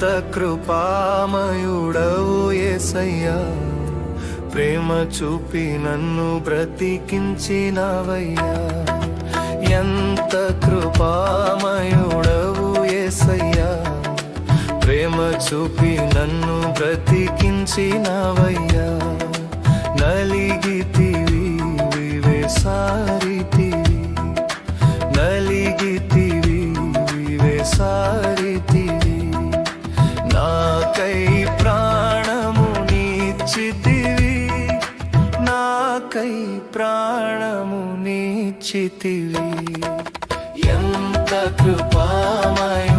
ఎంత కృపామయుడవు యేసయ్యా, ప్రేమ చూపి నన్ను బ్రతికించినవయ్యా. ఎంత కృపామయుడవు యేసయ్యా, ప్రేమ చూపి నన్ను బ్రతికించినవయ్యా. నలిగితివి వివేసారితివి, నలిగితివి వివేసారితివి, నాకై ప్రాణము నీచితివి, నాకై ప్రాణము నీచితివి. ఎంత కృపామయ